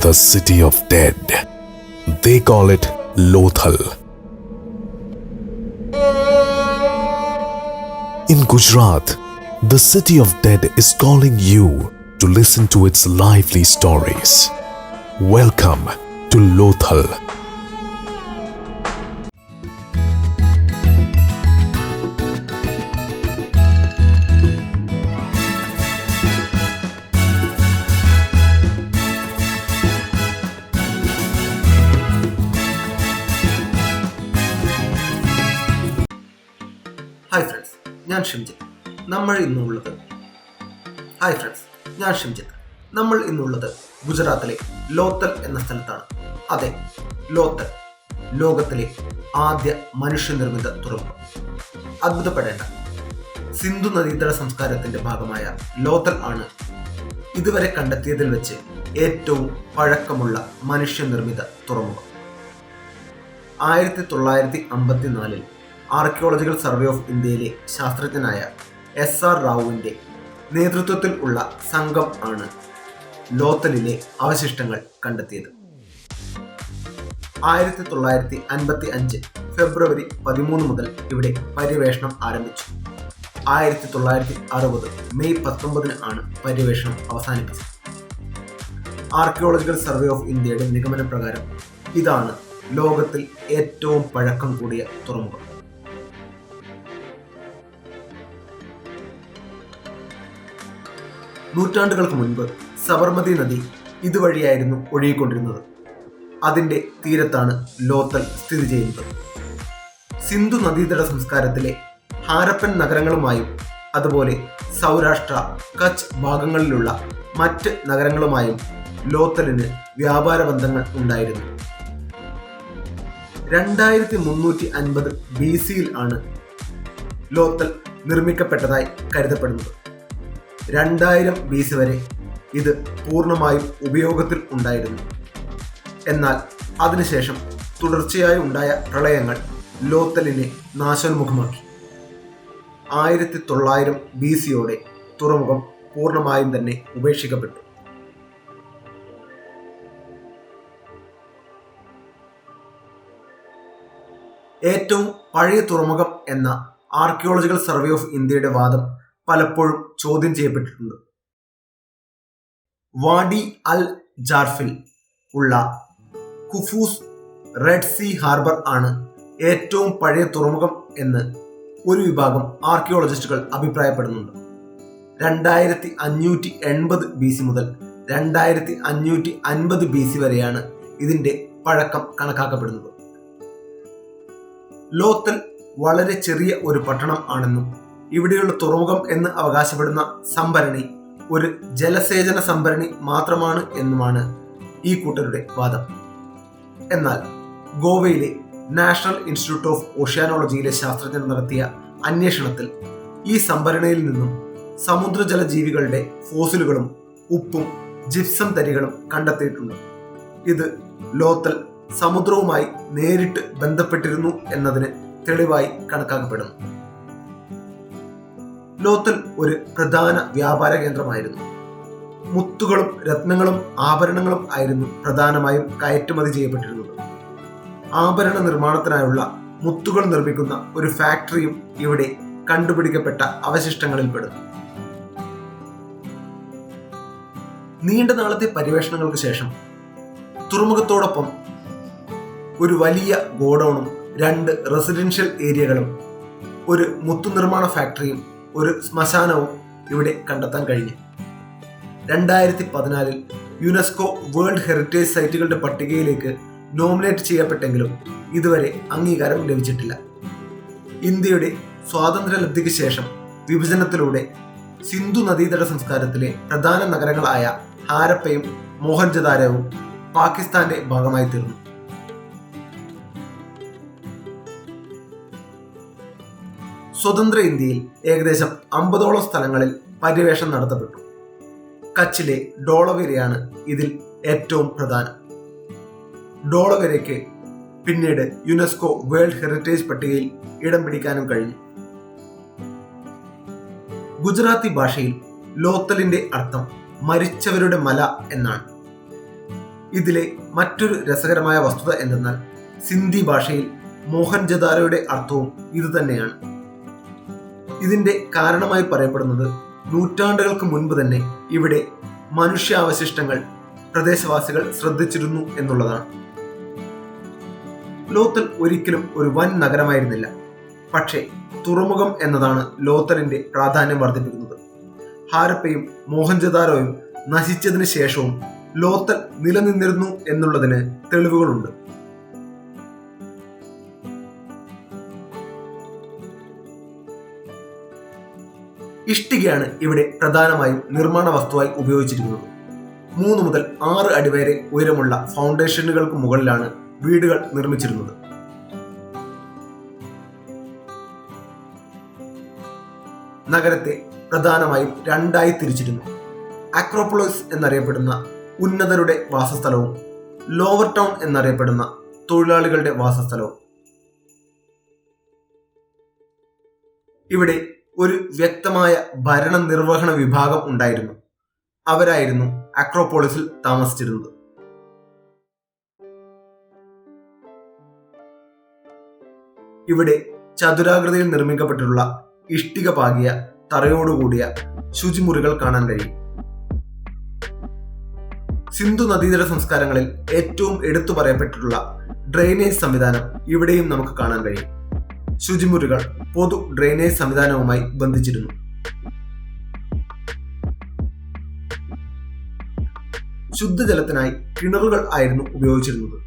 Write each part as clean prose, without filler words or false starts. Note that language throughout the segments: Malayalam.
the city of dead. They call it Lothal. In Gujarat, the city of dead is calling you to listen to its lively stories. Welcome to Lothal. Hi friends, ഞാൻ ഷിംജിത്ത്. നമ്മൾ ഇന്നുള്ളത് ഗുജറാത്തിലെ ലോത്തൽ എന്ന സ്ഥലത്താണ്. അതെ, ലോത്തൽ, ലോകത്തിലെ ആദ്യ മനുഷ്യനിർമ്മിത തുറമുഖം. അത്ഭുതപ്പെടേണ്ട, സിന്ധു നദീതട സംസ്കാരത്തിന്റെ ഭാഗമായ ലോത്തൽ ആണ് ഇതുവരെ കണ്ടെത്തിയതിൽ വെച്ച് ഏറ്റവും പഴക്കമുള്ള മനുഷ്യനിർമ്മിത തുറമുഖം. 1954 ആർക്കിയോളജിക്കൽ സർവേ ഓഫ് ഇന്ത്യയിലെ ശാസ്ത്രജ്ഞനായ SR റാവുവിൻ്റെ നേതൃത്വത്തിൽ ഉള്ള സംഘം ആണ് ലോത്തലിലെ അവശിഷ്ടങ്ങൾ കണ്ടെത്തിയത്. 1955 ഫെബ്രുവരി 13 മുതൽ ഇവിടെ പര്യവേഷണം ആരംഭിച്ചു. 1960 മെയ് 19 ആണ് പര്യവേഷണം അവസാനിപ്പിച്ചത്. ആർക്കിയോളജിക്കൽ സർവേ ഓഫ് ഇന്ത്യയുടെ നിഗമന പ്രകാരം ഇതാണ് ലോകത്തിൽ ഏറ്റവും പഴക്കം കൂടിയ തുറമുഖം. നൂറ്റാണ്ടുകൾക്ക് മുൻപ് സബർമതി നദി ഇതുവഴിയായിരുന്നു ഒഴുകിക്കൊണ്ടിരുന്നത്. അതിൻ്റെ തീരത്താണ് ലോത്തൽ സ്ഥിതി ചെയ്യുന്നത്. സിന്ധു നദീതട സംസ്കാരത്തിലെ ഹാരപ്പൻ നഗരങ്ങളുമായും അതുപോലെ സൗരാഷ്ട്ര, കച്ച് ഭാഗങ്ങളിലുള്ള മറ്റ് നഗരങ്ങളുമായും ലോത്തലിന് വ്യാപാര ബന്ധങ്ങൾ ഉണ്ടായിരുന്നു. 2350 BC ആണ് ലോത്തൽ നിർമ്മിക്കപ്പെട്ടതായി കരുതപ്പെടുന്നത്. 2000 BC വരെ ഇത് പൂർണ്ണമായും ഉപയോഗത്തിൽ ഉണ്ടായിരുന്നു. എന്നാൽ അതിനുശേഷം തുടർച്ചയായി ഉണ്ടായ പ്രളയങ്ങൾ ലോത്തലിനെ നാശോന്മുഖമാക്കി. 1900 BCയോടെ തുറമുഖം പൂർണ്ണമായും തന്നെ ഉപേക്ഷിക്കപ്പെട്ടു. ഏറ്റവും പഴയ തുറമുഖം എന്ന ആർക്കിയോളജിക്കൽ സർവേ ഓഫ് ഇന്ത്യയുടെ വാദം പലപ്പോഴും ചോദ്യം ചെയ്യപ്പെട്ടിട്ടുണ്ട്. വാഡി അൽ ജാർഫിൽ ഉള്ള കുഫൂസ് റെഡ് സീ ഹാർബർ ആണ് ഏറ്റവും പഴയ തുറമുഖം എന്ന് ഒരു വിഭാഗം ആർക്കിയോളജിസ്റ്റുകൾ അഭിപ്രായപ്പെടുന്നുണ്ട്. 2580 BC മുതൽ 2550 BC വരെയാണ് ഇതിന്റെ പഴക്കം കണക്കാക്കപ്പെടുന്നത്. ലോത്തൽ വളരെ ചെറിയ ഒരു പട്ടണം ആണെന്നും ഇവിടെയുള്ള തുറമുഖം എന്ന് അവകാശപ്പെടുന്ന സംഭരണി ഒരു ജലസേചന സംഭരണി മാത്രമാണ് എന്നുമാണ് ഈ കൂട്ടരുടെ വാദം. എന്നാൽ ഗോവയിലെ നാഷണൽ ഇൻസ്റ്റിറ്റ്യൂട്ട് ഓഫ് ഓഷ്യാനോളജിയിലെ ശാസ്ത്രജ്ഞർ നടത്തിയ അന്വേഷണത്തിൽ ഈ സംഭരണിയിൽ നിന്നും സമുദ്രജല ജീവികളുടെ ഫോസിലുകളും ഉപ്പും ജിപ്സം തരികളും കണ്ടെത്തിയിട്ടുണ്ട്. ഇത് ലോത്തൽ സമുദ്രവുമായി നേരിട്ട് ബന്ധപ്പെട്ടിരുന്നു എന്നതിന് തെളിവായി കണക്കാക്കപ്പെടുന്നു. ലോത്തൽ ഒരു പ്രധാന വ്യാപാര കേന്ദ്രമായിരുന്നു. മുത്തുകളും രത്നങ്ങളും ആഭരണങ്ങളും ആയിരുന്നു പ്രധാനമായും കയറ്റുമതി ചെയ്യപ്പെട്ടിരുന്നത്. ആഭരണ നിർമ്മാണത്തിനായുള്ള മുത്തുകൾ നിർമ്മിക്കുന്ന ഒരു ഫാക്ടറിയും ഇവിടെ കണ്ടുപിടിക്കപ്പെട്ട അവശിഷ്ടങ്ങളിൽ പെടുന്നു. നീണ്ട നാളത്തെ പര്യവേഷണങ്ങൾക്ക് ശേഷം തുറമുഖത്തോടൊപ്പം ഒരു വലിയ ഗോഡൌണും 2 റെസിഡൻഷ്യൽ ഏരിയകളും ഒരു മുത്തുനിർമ്മാണ ഫാക്ടറിയും ഒരു ശ്മശാനവും ഇവിടെ കണ്ടെത്താൻ കഴിഞ്ഞു. 2014 യുനെസ്കോ വേൾഡ് ഹെറിറ്റേജ് സൈറ്റുകളുടെ പട്ടികയിലേക്ക് നോമിനേറ്റ് ചെയ്യപ്പെട്ടെങ്കിലും ഇതുവരെ അംഗീകാരം ലഭിച്ചിട്ടില്ല. ഇന്ത്യയുടെ സ്വാതന്ത്ര്യലബ്ധിക്ക് ശേഷം വിഭജനത്തിലൂടെ സിന്ധു നദീതട സംസ്കാരത്തിലെ പ്രധാന നഗരങ്ങളായ ഹാരപ്പയും മോഹൻജദാരോവും പാകിസ്ഥാന്റെ ഭാഗമായി തീർന്നു. സ്വതന്ത്ര ഇന്ത്യയിൽ ഏകദേശം 50ഓളം സ്ഥലങ്ങളിൽ പര്യവേഷണം നടത്തപ്പെട്ടു. കച്ചിലെ ഡോളവെരയാണ് ഇതിൽ ഏറ്റവും പ്രധാനം. ഡോളവെരയ്ക്ക് പിന്നീട് യുനെസ്കോ വേൾഡ് ഹെറിറ്റേജ് പട്ടികയിൽ ഇടം പിടിക്കാനും കഴിഞ്ഞു. ഗുജറാത്തി ഭാഷയിൽ ലോത്തലിന്റെ അർത്ഥം മരിച്ചവരുടെ മല എന്നാണ്. ഇതിലെ മറ്റൊരു രസകരമായ വസ്തുത എന്തെന്നാൽ സിന്ധി ഭാഷയിൽ മോഹൻജദാരോയുടെ അർത്ഥവും ഇതുതന്നെയാണ്. ഇതിന്റെ കാരണമായി പറയപ്പെടുന്നത് നൂറ്റാണ്ടുകൾക്ക് മുൻപ് തന്നെ ഇവിടെ മനുഷ്യാവശിഷ്ടങ്ങൾ പ്രദേശവാസികൾ ശ്രദ്ധിച്ചിരുന്നു എന്നുള്ളതാണ്. ലോത്തൽ ഒരിക്കലും ഒരു വൻ നഗരമായിരുന്നില്ല. പക്ഷേ തുറമുഖം എന്നതാണ് ലോത്തലിന്റെ പ്രാധാന്യം വർദ്ധിപ്പിക്കുന്നത്. ഹാരപ്പയും മോഹൻജദാരോയും നശിച്ചതിന് ശേഷവും ലോത്തൽ നിലനിന്നിരുന്നു എന്നുള്ളതിന് തെളിവുകളുണ്ട്. ഇഷ്ടികയാണ് ഇവിടെ പ്രധാനമായും നിർമ്മാണ വസ്തുവായി ഉപയോഗിച്ചിരിക്കുന്നത്. 3 മുതൽ 6 അടി വരെ ഉയരമുള്ള ഫൗണ്ടേഷനുകൾക്ക് മുകളിലാണ് വീടുകൾ നിർമ്മിച്ചിരുന്നത്. നഗരത്തെ പ്രധാനമായും 2ആയി തിരിച്ചിരുന്നു. അക്രോപോളിസ് എന്നറിയപ്പെടുന്ന ഉന്നതരുടെ വാസസ്ഥലവും ലോവർ ടൗൺ എന്നറിയപ്പെടുന്ന തൊഴിലാളികളുടെ വാസസ്ഥലവും. ഇവിടെ ഒരു വ്യക്തമായ ഭരണനിർവഹണ വിഭാഗം ഉണ്ടായിരുന്നു. അവരായിരുന്നു അക്രോപോളിസിൽ താമസിച്ചിരുന്നത്. ഇവിടെ ചതുരാകൃതിയിൽ നിർമ്മിക്കപ്പെട്ടിട്ടുള്ള ഇഷ്ടിക പാകിയ തറയോടുകൂടിയ ശുചിമുറികൾ കാണാൻ കഴിയും. സിന്ധു നദീതട സംസ്കാരങ്ങളിൽ ഏറ്റവും എടുത്തു പറയപ്പെട്ടിട്ടുള്ള ഡ്രെയിനേജ് സംവിധാനം ഇവിടെയും നമുക്ക് കാണാൻ കഴിയും. ശുചിമുറികൾ പൊതു ഡ്രെയിനേജ് സംവിധാനവുമായി ബന്ധിച്ചിരുന്നു. ശുദ്ധജലത്തിനായി കിണറുകൾ ആയിരുന്നു ഉപയോഗിച്ചിരുന്നത്.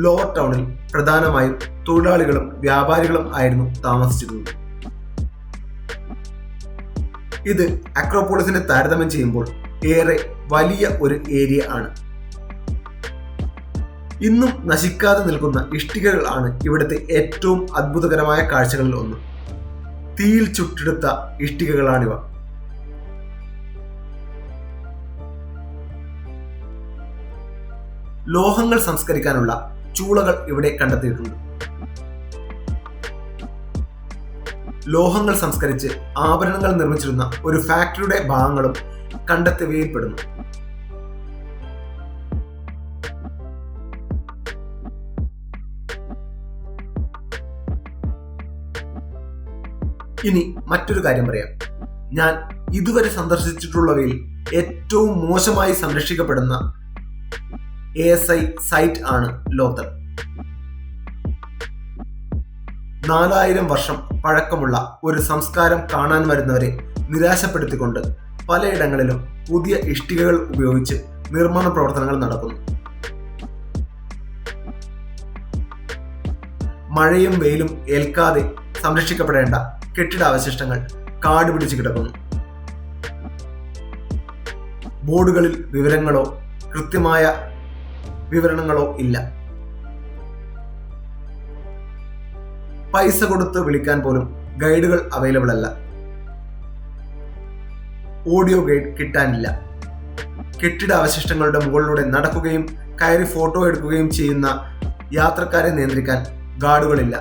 ലോവർ ടൗണിൽ പ്രധാനമായും തൊഴിലാളികളും വ്യാപാരികളും ആയിരുന്നു താമസിച്ചിരുന്നത്. ഇത് അക്രോപോളിസിനെ താരതമ്യം ചെയ്യുമ്പോൾ ഏറെ വലിയ ഒരു ഏരിയ ആണ്. ഇന്നും നശിക്കാതെ നിൽക്കുന്ന ഇഷ്ടികകൾ ആണ് ഇവിടുത്തെ ഏറ്റവും അത്ഭുതകരമായ കാഴ്ചകളിൽ ഒന്ന്. തീയിൽ ചുട്ടെടുത്ത ഇഷ്ടികകളാണിവ. ലോഹങ്ങൾ സംസ്കരിക്കാനുള്ള ചൂളകൾ ഇവിടെ കണ്ടെത്തിയിട്ടുണ്ട്. ലോഹങ്ങൾ സംസ്കരിച്ച് ആഭരണങ്ങൾ നിർമ്മിച്ചിരുന്ന ഒരു ഫാക്ടറിയുടെ ഭാഗങ്ങളും കണ്ടെത്തിയവയിൽ പെടുന്നു. ഇനി മറ്റൊരു കാര്യം പറയാം. ഞാൻ ഇതുവരെ സന്ദർശിച്ചിട്ടുള്ളവയിൽ ഏറ്റവും മോശമായി സംരക്ഷിക്കപ്പെടുന്ന ASI സൈറ്റ് ആണ് ലോത്തൽ. 4000 വർഷം പഴക്കമുള്ള ഒരു സംസ്കാരം കാണാൻ വരുന്നവരെ നിരാശപ്പെടുത്തിക്കൊണ്ട് പലയിടങ്ങളിലും പുതിയ ഇഷ്ടികകൾ ഉപയോഗിച്ച് നിർമ്മാണ പ്രവർത്തനങ്ങൾ നടക്കുന്നു. മഴയും വെയിലും ഏൽക്കാതെ സംരക്ഷിക്കപ്പെടേണ്ട കെട്ടിടാവശിഷ്ടങ്ങൾ കാട് പിടിച്ച് കിടക്കുന്നു. ബോർഡുകളിൽ വിവരങ്ങളോ കൃത്യമായ വിവരണങ്ങളോ ഇല്ല. പൈസ കൊടുത്ത് വിളിക്കാൻ പോലും ഗൈഡുകൾ അവൈലബിൾ അല്ല. ഓഡിയോ ഗൈഡ് കിട്ടാനില്ല. കെട്ടിടാവശിഷ്ടങ്ങളുടെ മുകളിലൂടെ നടക്കുകയും കയറി ഫോട്ടോ എടുക്കുകയും ചെയ്യുന്ന യാത്രക്കാരെ നിയന്ത്രിക്കാൻ ഗാർഡുകളില്ല.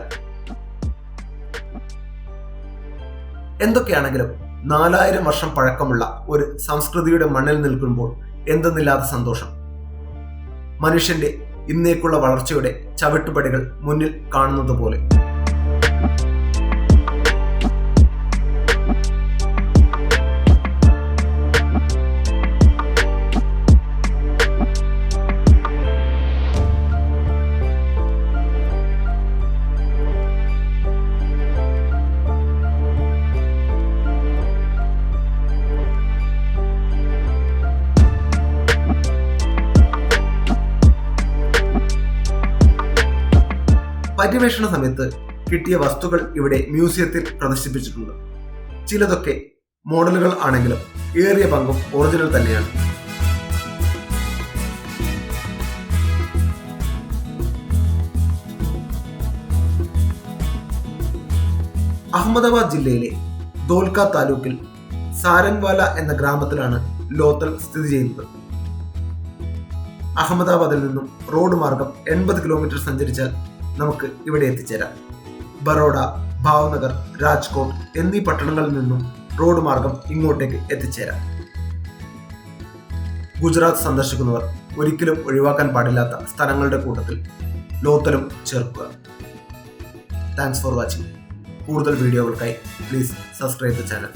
എന്തൊക്കെയാണെങ്കിലും 4000 വർഷം പഴക്കമുള്ള ഒരു സംസ്കൃതിയുടെ മണ്ണിൽ നിൽക്കുമ്പോൾ എന്തെന്നില്ലാത്ത സന്തോഷം. മനുഷ്യന്റെ ഇന്നേക്കുള്ള വളർച്ചയുടെ ചവിട്ടുപടികൾ മുന്നിൽ കാണുന്നത് പോലെ. പര്യവേഷണ സമയത്ത് കിട്ടിയ വസ്തുക്കൾ ഇവിടെ മ്യൂസിയത്തിൽ പ്രദർശിപ്പിച്ചിട്ടുണ്ട്. ചിലതൊക്കെ മോഡലുകൾ ആണെങ്കിലും ഏറിയ പങ്കും ഒറിജിനൽ തന്നെയാണ്. അഹമ്മദാബാദ് ജില്ലയിലെ ധോൽക താലൂക്കിൽ സാരംഗ്വാല എന്ന ഗ്രാമത്തിലാണ് ലോത്തൽ സ്ഥിതി ചെയ്യുന്നത്. അഹമ്മദാബാദിൽ നിന്നും റോഡ് മാർഗം 80 കിലോമീറ്റർ സഞ്ചരിച്ചാൽ നമുക്ക് ഇവിടെ എത്തിച്ചേരാം. ബറോഡ, ഭാവ്നഗർ, രാജ്കോട്ട് എന്നീ പട്ടണങ്ങളിൽ നിന്നും റോഡ് മാർഗം ഇങ്ങോട്ടേക്ക് എത്തിച്ചേരാം. ഗുജറാത്ത് സന്ദർശിക്കുന്നവർ ഒരിക്കലും ഒഴിവാക്കാൻ പാടില്ലാത്ത സ്ഥലങ്ങളുടെ കൂട്ടത്തിൽ ലോത്തലും ചേർക്കുക. Thanks for watching. കൂടുതൽ വീഡിയോകൾക്കായി പ്ലീസ് സബ്സ്ക്രൈബ് ദ ചാനൽ.